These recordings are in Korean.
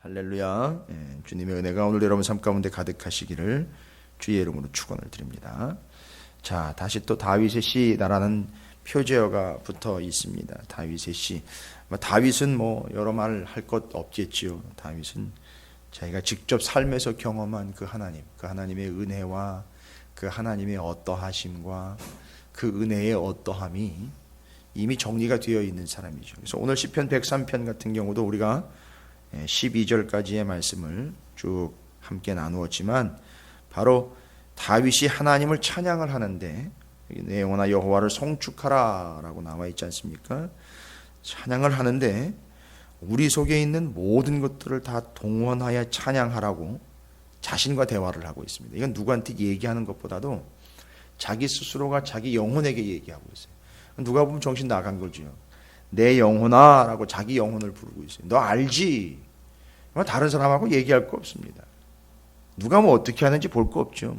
할렐루야. 주님의 은혜가 오늘 여러분 삶 가운데 가득하시기를 주의 이름으로 축원을 드립니다. 자, 다시 또 다윗의 시나라는 표제어가 붙어 있습니다. 다윗의 시. 다윗은 여러 말 할 것 없겠지요. 다윗은 자기가 직접 삶에서 경험한 그 하나님의 은혜와 그 하나님의 어떠하심과 그 은혜의 어떠함이 이미 정리가 되어 있는 사람이죠. 그래서 오늘 시편 103편 같은 경우도 우리가 12절까지의 말씀을 쭉 함께 나누었지만 바로 다윗이 하나님을 찬양을 하는데 내 영혼아 여호와를 송축하라 라고 나와 있지 않습니까? 찬양을 하는데 우리 속에 있는 모든 것들을 다 동원하여 찬양하라고 자신과 대화를 하고 있습니다. 이건 누구한테 얘기하는 것보다도 자기 스스로가 자기 영혼에게 얘기하고 있어요. 누가 보면 정신 나간 거죠. 내 영혼아 라고 자기 영혼을 부르고 있어요. 너 알지? 다른 사람하고 얘기할 거 없습니다. 누가 어떻게 하는지 볼 거 없죠.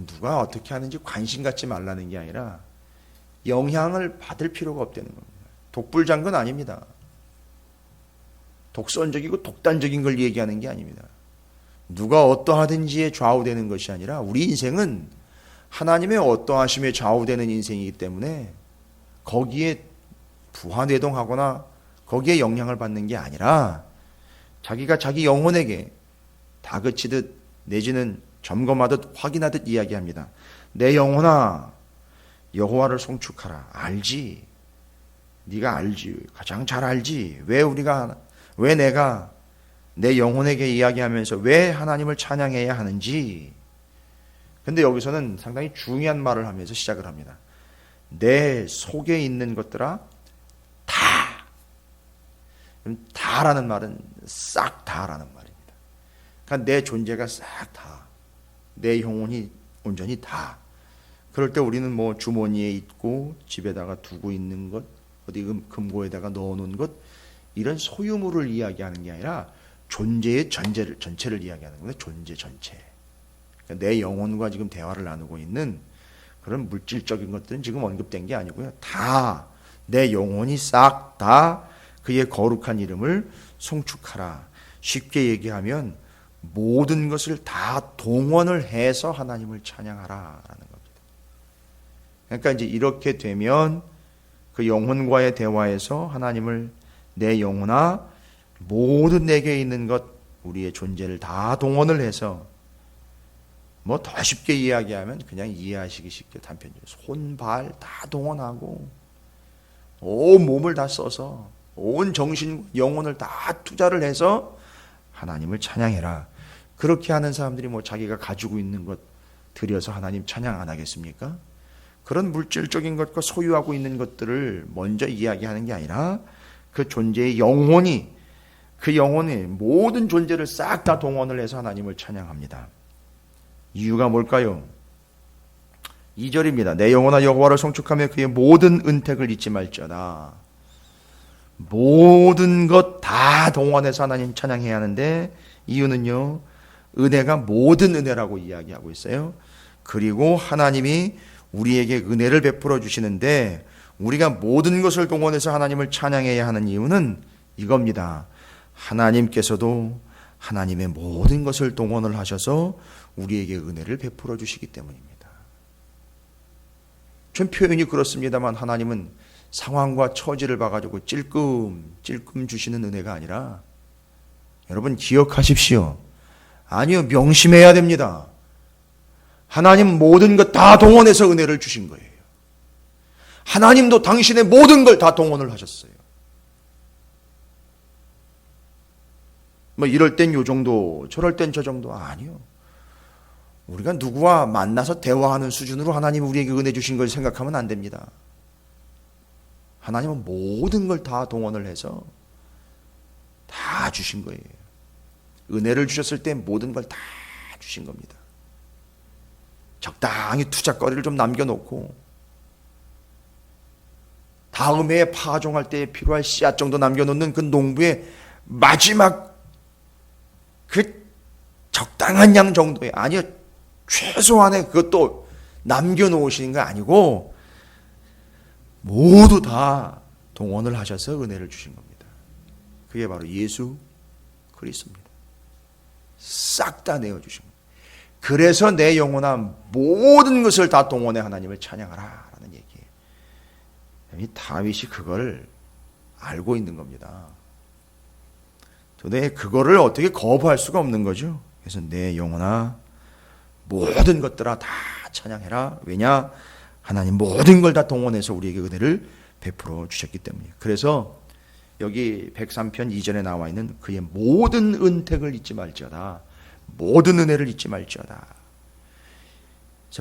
누가 어떻게 하는지 관심 갖지 말라는 게 아니라 영향을 받을 필요가 없다는 겁니다. 독불장군 아닙니다. 독선적이고 독단적인 걸 얘기하는 게 아닙니다. 누가 어떠하든지에 좌우되는 것이 아니라 우리 인생은 하나님의 어떠하심에 좌우되는 인생이기 때문에 거기에 부하내동하거나 거기에 영향을 받는 게 아니라 자기가 자기 영혼에게 다그치듯 내지는 점검하듯 확인하듯 이야기합니다. 내 영혼아 여호와를 송축하라. 알지? 네가 알지? 가장 잘 알지? 왜 내가 내 영혼에게 이야기하면서 왜 하나님을 찬양해야 하는지. 근데 여기서는 상당히 중요한 말을 하면서 시작을 합니다. 내 속에 있는 것들아 다. 다라는 말은 싹 다라는 말입니다. 그러니까 내 존재가 싹 다. 내 영혼이 온전히 다. 그럴 때 우리는 주머니에 있고 집에다가 두고 있는 것, 어디 금고에다가 넣어놓은 것, 이런 소유물을 이야기하는 게 아니라 존재의 전체를 이야기하는 겁니다. 존재 전체. 그러니까 내 영혼과 지금 대화를 나누고 있는 그런 물질적인 것들은 지금 언급된 게 아니고요. 다 내 영혼이 싹 다 그의 거룩한 이름을 송축하라. 쉽게 얘기하면 모든 것을 다 동원을 해서 하나님을 찬양하라라는 겁니다. 그러니까 이제 이렇게 되면 그 영혼과의 대화에서 하나님을 내 영혼아 모든 내게 있는 것 우리의 존재를 다 동원을 해서 더 쉽게 이야기하면 그냥 이해하시기 쉽게 단편적으로 손, 발 다 동원하고 온 몸을 다 써서 온 정신, 영혼을 다 투자를 해서 하나님을 찬양해라. 그렇게 하는 사람들이 자기가 가지고 있는 것 들여서 하나님 찬양 안 하겠습니까? 그런 물질적인 것과 소유하고 있는 것들을 먼저 이야기하는 게 아니라 그 존재의 그 영혼의 모든 존재를 싹 다 동원을 해서 하나님을 찬양합니다. 이유가 뭘까요? 2절입니다. 내 영혼아 여호와를 송축하며 그의 모든 은택을 잊지 말지어다. 모든 것 다 동원해서 하나님 찬양해야 하는데 이유는요. 은혜가 모든 은혜라고 이야기하고 있어요. 그리고 하나님이 우리에게 은혜를 베풀어 주시는데 우리가 모든 것을 동원해서 하나님을 찬양해야 하는 이유는 이겁니다. 하나님께서도 하나님의 모든 것을 동원을 하셔서 우리에게 은혜를 베풀어 주시기 때문입니다. 전 표현이 그렇습니다만 하나님은 상황과 처지를 봐가지고 찔끔 주시는 은혜가 아니라 여러분 기억하십시오. 아니요, 명심해야 됩니다. 하나님 모든 것 다 동원해서 은혜를 주신 거예요. 하나님도 당신의 모든 걸 다 동원을 하셨어요. 이럴 땐 요 정도, 저럴 땐 저 정도. 아니요. 우리가 누구와 만나서 대화하는 수준으로 하나님 우리에게 은혜 주신 걸 생각하면 안 됩니다. 하나님은 모든 걸 다 동원을 해서 다 주신 거예요. 은혜를 주셨을 때 모든 걸 다 주신 겁니다. 적당히 투자거리를 좀 남겨놓고 다음 해에 파종할 때 필요할 씨앗 정도 남겨놓는 그 농부의 마지막 그 적당한 양 정도의, 아니요, 최소한의 그것도 남겨놓으시는 거 아니고 모두 다 동원을 하셔서 은혜를 주신 겁니다. 그게 바로 예수 그리스도입니다. 싹 다 내어주신 거예요. 그래서 내 영혼아 모든 것을 다 동원해 하나님을 찬양하라 라는 얘기예요. 이 다윗이 그걸 알고 있는 겁니다. 도대체 그거를 어떻게 거부할 수가 없는 거죠. 그래서 내 영혼아 모든 것들아 다 찬양해라. 왜냐? 하나님 모든 걸 다 동원해서 우리에게 은혜를 베풀어 주셨기 때문이에요. 그래서 여기 103편 2절에 나와 있는 그의 모든 은택을 잊지 말지어다. 모든 은혜를 잊지 말지어다.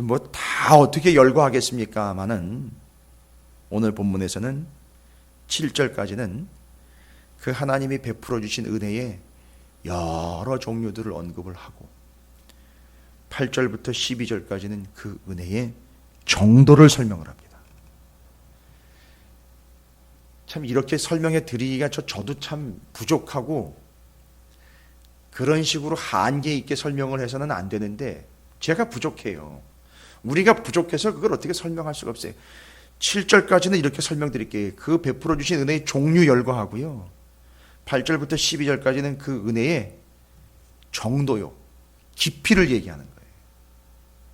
뭐 다 어떻게 열거하겠습니까마는 오늘 본문에서는 7절까지는 그 하나님이 베풀어 주신 은혜의 여러 종류들을 언급을 하고 8절부터 12절까지는 그 은혜의 정도를 설명을 합니다. 참 이렇게 설명해 드리기가 저도 참 부족하고 그런 식으로 한계 있게 설명을 해서는 안 되는데 제가 부족해요. 우리가 부족해서 그걸 어떻게 설명할 수가 없어요. 7절까지는 이렇게 설명드릴게요. 그 베풀어 주신 은혜의 종류 열거하고요. 8절부터 12절까지는 그 은혜의 정도요. 깊이를 얘기하는 거예요.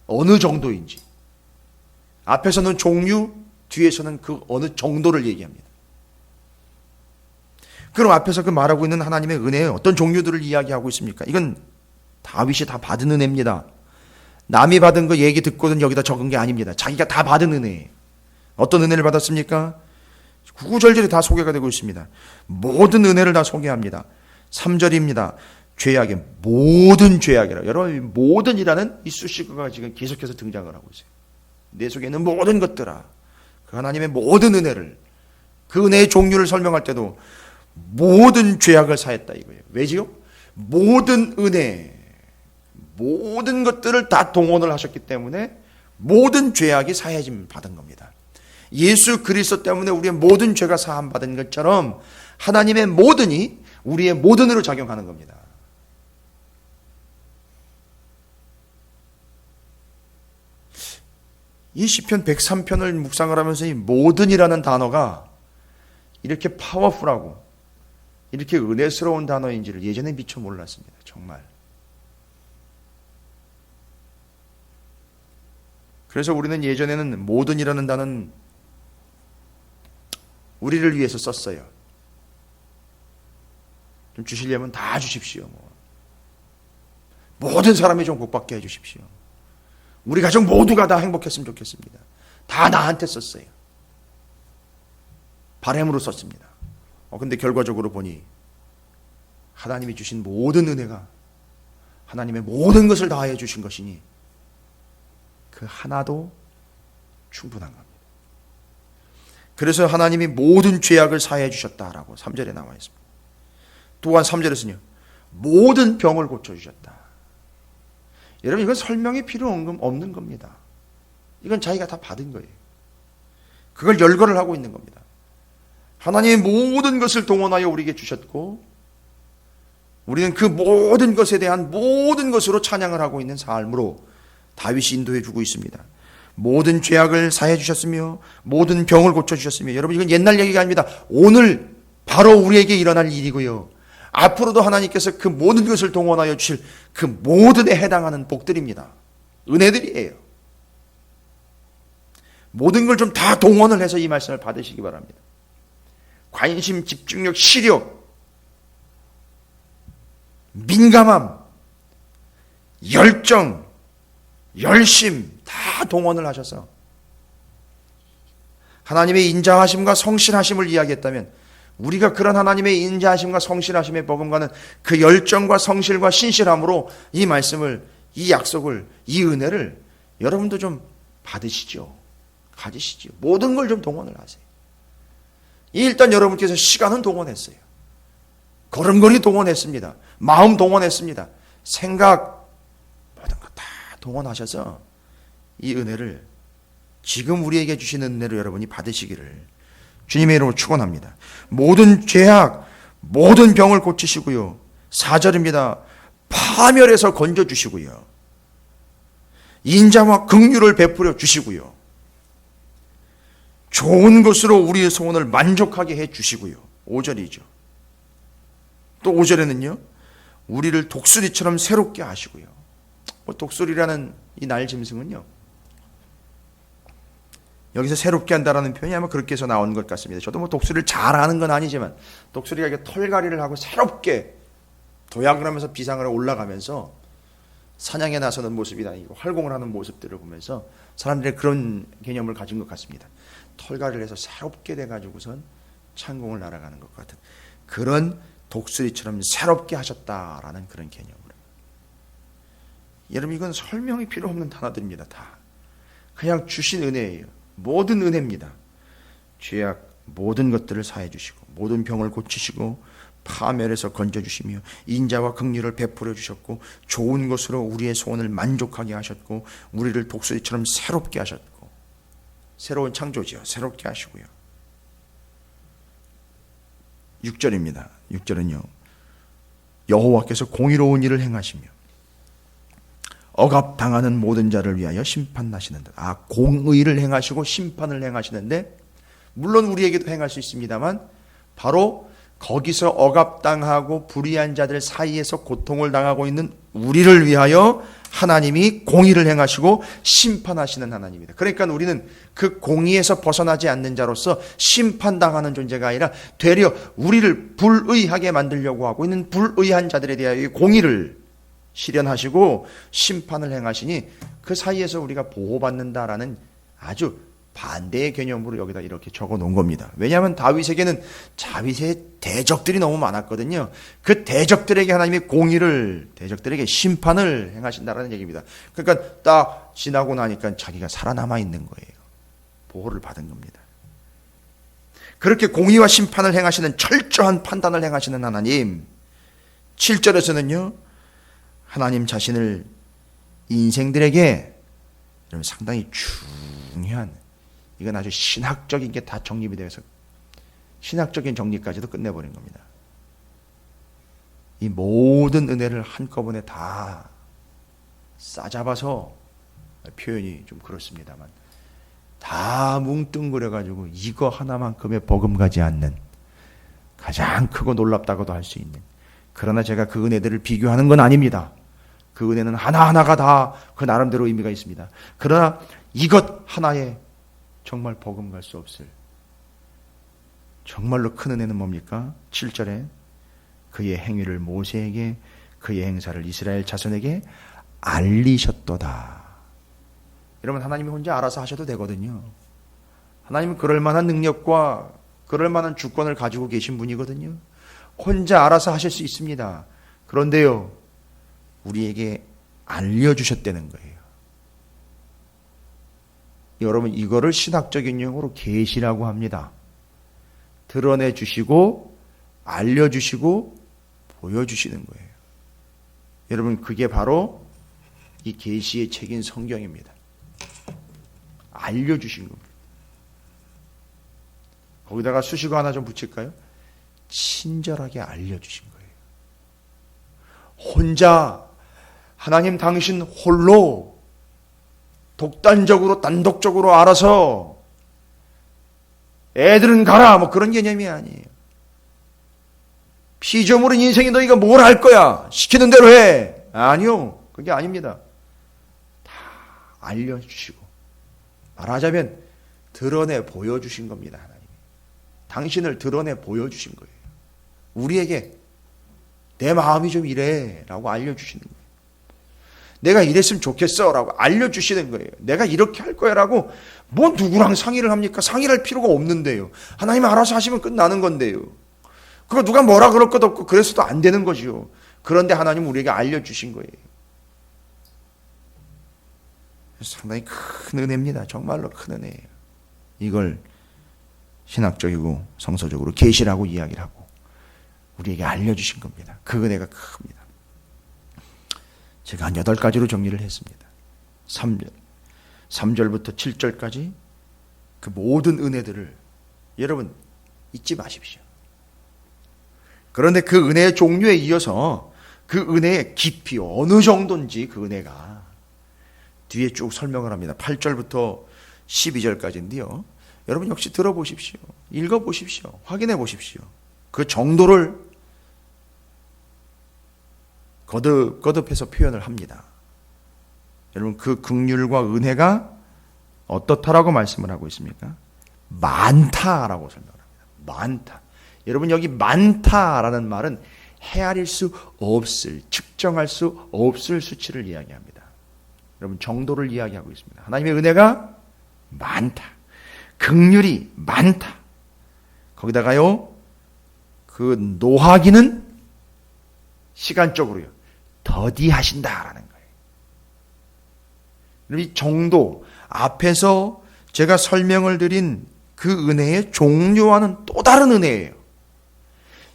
어느 정도인지. 앞에서는 종류, 뒤에서는 그 어느 정도를 얘기합니다. 그럼 앞에서 그 말하고 있는 하나님의 은혜의 어떤 종류들을 이야기하고 있습니까? 이건 다윗이 다 받은 은혜입니다. 남이 받은 거 얘기 듣고는 여기다 적은 게 아닙니다. 자기가 다 받은 은혜예요. 어떤 은혜를 받았습니까? 구구절절히 다 소개가 되고 있습니다. 모든 은혜를 다 소개합니다. 3절입니다. 죄악의 모든 죄악이라. 여러분 모든이라는 이 수식어가 지금 계속해서 등장을 하고 있어요. 내 속에 있는 모든 것들아. 그 하나님의 모든 은혜를 그 은혜의 종류를 설명할 때도 모든 죄악을 사했다 이거예요. 왜지요? 모든 은혜, 모든 것들을 다 동원을 하셨기 때문에 모든 죄악이 사해짐 받은 겁니다. 예수 그리스도 때문에 우리의 모든 죄가 사함 받은 것처럼 하나님의 모든이 우리의 모든으로 작용하는 겁니다. 이 시편 103편을 묵상을 하면서 이 모든이라는 단어가 이렇게 파워풀하고 이렇게 은혜스러운 단어인지를 예전에 미처 몰랐습니다. 정말. 그래서 우리는 예전에는 모든이라는 단어는 우리를 위해서 썼어요. 좀 주시려면 다 주십시오. 모든 사람이 좀 복받게 해주십시오. 우리 가족 모두가 다 행복했으면 좋겠습니다. 다 나한테 썼어요. 바람으로 썼습니다. 근데 결과적으로 보니 하나님이 주신 모든 은혜가 하나님의 모든 것을 다해 주신 것이니 그 하나도 충분한 겁니다. 그래서 하나님이 모든 죄악을 사해 주셨다라고 3절에 나와 있습니다. 또한 3절에서는요. 모든 병을 고쳐주셨다. 여러분 이건 설명이 필요 없는 겁니다. 이건 자기가 다 받은 거예요. 그걸 열거를 하고 있는 겁니다. 하나님의 모든 것을 동원하여 우리에게 주셨고 우리는 그 모든 것에 대한 모든 것으로 찬양을 하고 있는 삶으로 다윗이 인도해 주고 있습니다. 모든 죄악을 사해 주셨으며 모든 병을 고쳐 주셨으며 여러분 이건 옛날 얘기가 아닙니다. 오늘 바로 우리에게 일어날 일이고요. 앞으로도 하나님께서 그 모든 것을 동원하여 주실 그 모든에 해당하는 복들입니다. 은혜들이에요. 모든 걸 좀 다 동원을 해서 이 말씀을 받으시기 바랍니다. 관심, 집중력, 시력, 민감함, 열정, 열심 다 동원을 하셔서 하나님의 인자하심과 성실하심을 이야기했다면 우리가 그런 하나님의 인자하심과 성실하심에 버금가는 그 열정과 성실과 신실함으로 이 말씀을, 이 약속을, 이 은혜를 여러분도 좀 받으시죠. 가지시죠. 모든 걸 좀 동원을 하세요. 일단 여러분께서 시간은 동원했어요. 걸음걸이 동원했습니다. 마음 동원했습니다. 생각 모든 것 다 동원하셔서 이 은혜를 지금 우리에게 주시는 은혜를 여러분이 받으시기를 주님의 이름으로 축원합니다. 모든 죄악, 모든 병을 고치시고요. 4절입니다. 파멸에서 건져주시고요. 인자와 긍휼을 베풀어 주시고요. 좋은 것으로 우리의 소원을 만족하게 해 주시고요. 5절이죠. 또 5절에는요. 우리를 독수리처럼 새롭게 하시고요. 독수리라는 이 날 짐승은요, 여기서 새롭게 한다라는 표현이 아마 그렇게 해서 나온 것 같습니다. 저도 독수리를 잘 아는 건 아니지만 독수리가 이렇게 털갈이를 하고 새롭게 도약을 하면서 비상을 올라가면서 사냥에 나서는 모습이나 활공을 하는 모습들을 보면서 사람들이 그런 개념을 가진 것 같습니다. 털갈이를 해서 새롭게 돼가지고선 창공을 날아가는 것 같은 그런 독수리처럼 새롭게 하셨다라는 그런 개념으로. 여러분, 이건 설명이 필요 없는 단어들입니다. 다 그냥 주신 은혜예요. 모든 은혜입니다. 죄악 모든 것들을 사해 주시고 모든 병을 고치시고 파멸에서 건져주시며 인자와 긍휼을 베풀어 주셨고 좋은 것으로 우리의 소원을 만족하게 하셨고 우리를 독수리처럼 새롭게 하셨고 새로운 창조지요. 새롭게 하시고요. 6절입니다. 6절은요. 여호와께서 공의로운 일을 행하시며 억압당하는 모든 자를 위하여 심판하시는데, 공의를 행하시고 심판을 행하시는데, 물론 우리에게도 행할 수 있습니다만 바로 거기서 억압당하고 불의한 자들 사이에서 고통을 당하고 있는 우리를 위하여 하나님이 공의를 행하시고 심판하시는 하나님입니다. 그러니까 우리는 그 공의에서 벗어나지 않는 자로서 심판당하는 존재가 아니라 되려 우리를 불의하게 만들려고 하고 있는 불의한 자들에 대하여 공의를 실현하시고 심판을 행하시니 그 사이에서 우리가 보호받는다라는 아주 반대의 개념으로 여기다 이렇게 적어 놓은 겁니다. 왜냐하면 다윗에게는 다윗의 대적들이 너무 많았거든요. 그 대적들에게 하나님이 공의를, 대적들에게 심판을 행하신다라는 얘기입니다. 그러니까 딱 지나고 나니까 자기가 살아남아 있는 거예요. 보호를 받은 겁니다. 그렇게 공의와 심판을 행하시는 철저한 판단을 행하시는 하나님. 7절에서는요. 하나님 자신을 인생들에게 상당히 중요한, 이건 아주 신학적인 게 다 정립이 되어서 신학적인 정리까지도 끝내버린 겁니다. 이 모든 은혜를 한꺼번에 다 싸잡아서, 표현이 좀 그렇습니다만 다 뭉뚱그려가지고 이거 하나만큼의 버금가지 않는 가장 크고 놀랍다고도 할 수 있는, 그러나 제가 그 은혜들을 비교하는 건 아닙니다. 그 은혜는 하나하나가 다 그 나름대로 의미가 있습니다. 그러나 이것 하나에 정말 버금갈 수 없을 정말로 큰 은혜는 뭡니까? 7절에 그의 행위를 모세에게, 그의 행사를 이스라엘 자손에게 알리셨도다. 여러분, 하나님이 혼자 알아서 하셔도 되거든요. 하나님은 그럴 만한 능력과 그럴 만한 주권을 가지고 계신 분이거든요. 혼자 알아서 하실 수 있습니다. 그런데요, 우리에게 알려주셨다는 거예요. 여러분, 이거를 신학적인 용어로 계시라고 합니다. 드러내주시고 알려주시고 보여주시는 거예요. 여러분, 그게 바로 이 계시의 책인 성경입니다. 알려주신 겁니다. 거기다가 수식어 하나 좀 붙일까요? 친절하게 알려주신 거예요. 혼자 하나님 당신 홀로 독단적으로 단독적으로 알아서 애들은 가라 뭐 그런 개념이 아니에요. 피조물은 인생이 너희가 뭘 할 거야? 시키는 대로 해. 아니요. 그게 아닙니다. 다 알려주시고, 말하자면 드러내 보여주신 겁니다. 하나님 당신을 드러내 보여주신 거예요. 우리에게 내 마음이 좀 이래 라고 알려주시는 거예요. 내가 이랬으면 좋겠어 라고 알려주시는 거예요. 내가 이렇게 할 거야 라고 뭐 누구랑 상의를 합니까? 상의를 할 필요가 없는데요. 하나님 알아서 하시면 끝나는 건데요. 그거 누가 뭐라 그럴 것도 없고 그래서도 안 되는 거지요. 그런데 하나님은 우리에게 알려주신 거예요. 상당히 큰 은혜입니다. 정말로 큰 은혜예요. 이걸 신학적이고 성서적으로 계시라고 이야기를 하고 우리에게 알려주신 겁니다. 그 은혜가 큽니다. 제가 한 8가지로 정리를 했습니다. 3절부터 7절까지 그 모든 은혜들을 여러분 잊지 마십시오. 그런데 그 은혜의 종류에 이어서 그 은혜의 깊이 어느 정도인지 그 은혜가 뒤에 쭉 설명을 합니다. 8절부터 12절까지인데요. 여러분 역시 들어보십시오. 읽어보십시오. 확인해 보십시오. 그 정도를 거듭해서 표현을 합니다. 여러분, 그 긍휼과 은혜가 어떻다라고 말씀을 하고 있습니까? 많다라고 설명을 합니다. 많다. 여러분, 여기 많다라는 말은 헤아릴 수 없을, 측정할 수 없을 수치를 이야기합니다. 여러분, 정도를 이야기하고 있습니다. 하나님의 은혜가 많다. 긍휼이 많다. 거기다가요, 그 노하기는 시간적으로요, 더디하신다라는 거예요. 이 정도, 앞에서 제가 설명을 드린 그 은혜의 종류와는 또 다른 은혜예요.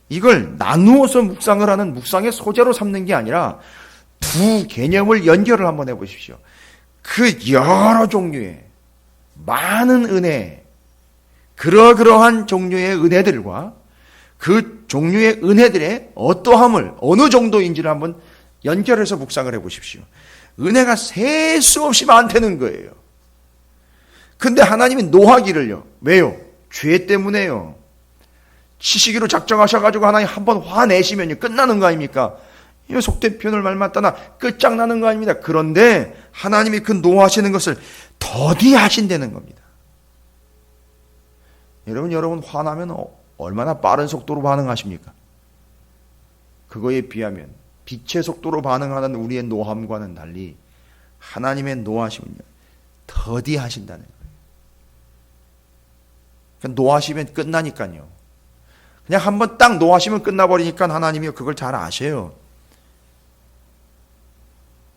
이걸 나누어서 묵상을 하는 묵상의 소재로 삼는 게 아니라 두 개념을 연결을 한번 해보십시오. 그 여러 종류의 많은 은혜, 그러한 종류의 은혜들과 그 종류의 은혜들의 어떠함을, 어느 정도인지를 한번 연결해서 묵상을 해보십시오. 은혜가 셀 수 없이 많다는 거예요. 근데 하나님이 노하기를요. 왜요? 죄 때문에요. 치시기로 작정하셔가지고 하나님 한번 화내시면요, 끝나는 거 아닙니까? 이 속된 표현을 말 맞다나 끝장나는 거 아닙니다. 그런데 하나님이 그 노하시는 것을 더디하신다는 겁니다. 여러분 화나면 얼마나 빠른 속도로 반응하십니까? 그거에 비하면 빛의 속도로 반응하는 우리의 노함과는 달리 하나님의 노하심은요, 더디하신다는 거예요. 그러니까 노하시면 끝나니까요. 그냥 한번 딱 노하시면 끝나버리니까 하나님이 그걸 잘 아셔요.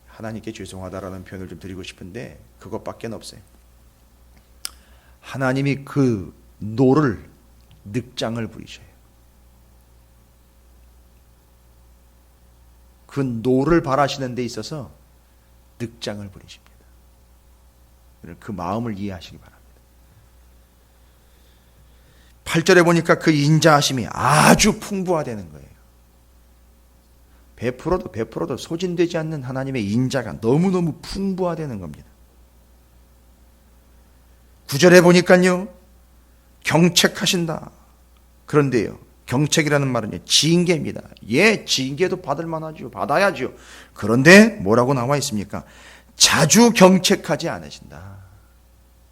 하나님께 죄송하다라는 표현을 좀 드리고 싶은데 그것밖에 없어요. 하나님이 그 노를 늑장을 부리셔요. 그 노를 바라시는 데 있어서 늑장을 부리십니다. 그 마음을 이해하시기 바랍니다. 8절에 보니까 그 인자하심이 아주 풍부하다는 거예요. 베풀어도 소진되지 않는 하나님의 인자가 너무너무 풍부하다는 겁니다. 9절에 보니까요, 경책하신다. 그런데요, 경책이라는 말은요, 징계입니다. 예, 징계도 받을 만하죠. 받아야죠. 그런데 뭐라고 나와 있습니까? 자주 경책하지 않으신다.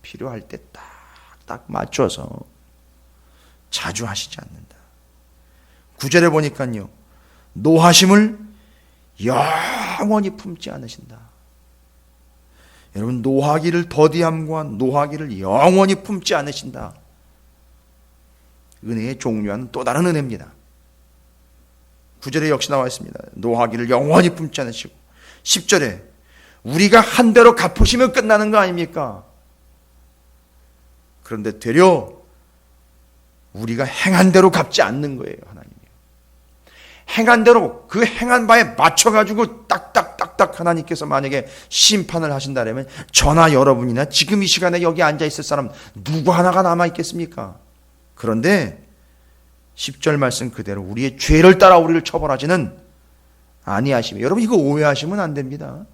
필요할 때 딱 맞춰서 자주 하시지 않는다. 9절에 보니까요, 노하심을 영원히 품지 않으신다. 여러분, 노하기를 더디함과 노하기를 영원히 품지 않으신다. 은혜의 종류와는 또 다른 은혜입니다. 9절에 역시 나와 있습니다. 노하기를 영원히 품지 않으시고, 10절에 우리가 한 대로 갚으시면 끝나는 거 아닙니까? 그런데 되려 우리가 행한 대로 갚지 않는 거예요, 하나님이. 행한 대로, 그 행한 바에 맞춰가지고 딱딱딱딱 하나님께서 만약에 심판을 하신다면 저나 여러분이나 지금 이 시간에 여기 앉아있을 사람 누구 하나가 남아있겠습니까? 그런데 10절 말씀 그대로 우리의 죄를 따라 우리를 처벌하지는 아니하시며, 여러분 이거 오해하시면 안 됩니다.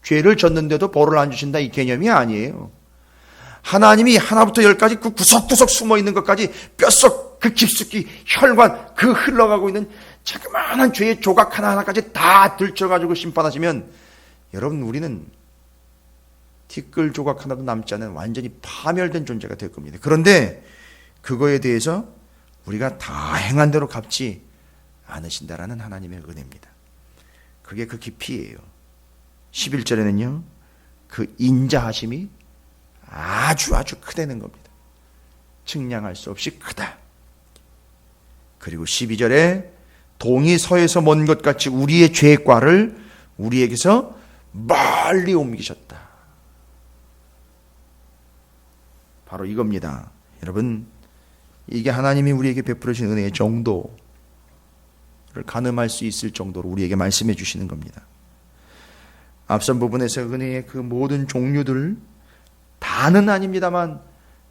죄를 졌는데도 벌을 안 주신다, 이 개념이 아니에요. 하나님이 하나부터 열까지 그 구석구석 숨어있는 것까지 뼛속 그 깊숙이 혈관 그 흘러가고 있는 자그마한 죄의 조각 하나하나까지 다 들춰가지고 심판하시면, 여러분 우리는 티끌 조각 하나도 남지 않은 완전히 파멸된 존재가 될 겁니다. 그런데 그거에 대해서 우리가 다 행한 대로 갚지 않으신다라는 하나님의 은혜입니다. 그게 그 깊이예요. 11절에는요, 그 인자하심이 아주 크다는 겁니다. 측량할 수 없이 크다. 그리고 12절에 동이 서에서 먼 것 같이 우리의 죄과를 우리에게서 멀리 옮기셨다. 바로 이겁니다. 여러분, 이게 하나님이 우리에게 베풀으신 은혜의 정도를 가늠할 수 있을 정도로 우리에게 말씀해 주시는 겁니다. 앞선 부분에서 은혜의 그 모든 종류들 다는 아닙니다만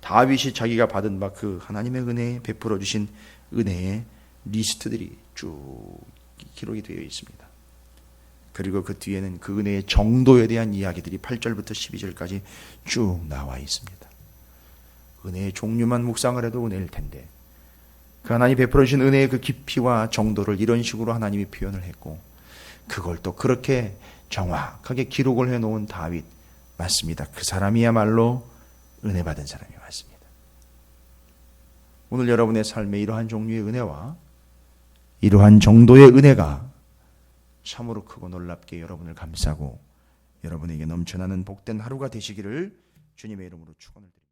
다윗이 자기가 받은 바 그 하나님의 은혜에 베풀어 주신 은혜의 리스트들이 쭉 기록이 되어 있습니다. 그리고 그 뒤에는 그 은혜의 정도에 대한 이야기들이 8절부터 12절까지 쭉 나와 있습니다. 은혜의 종류만 묵상을 해도 은혜일 텐데, 그 하나님이 베풀어 주신 은혜의 그 깊이와 정도를 이런 식으로 하나님이 표현을 했고, 그걸 또 그렇게 정확하게 기록을 해놓은 다윗 맞습니다. 그 사람이야말로 은혜 받은 사람이 맞습니다. 오늘 여러분의 삶에 이러한 종류의 은혜와 이러한 정도의 은혜가 참으로 크고 놀랍게 여러분을 감싸고 여러분에게 넘쳐나는 복된 하루가 되시기를 주님의 이름으로 축원을 드립니다.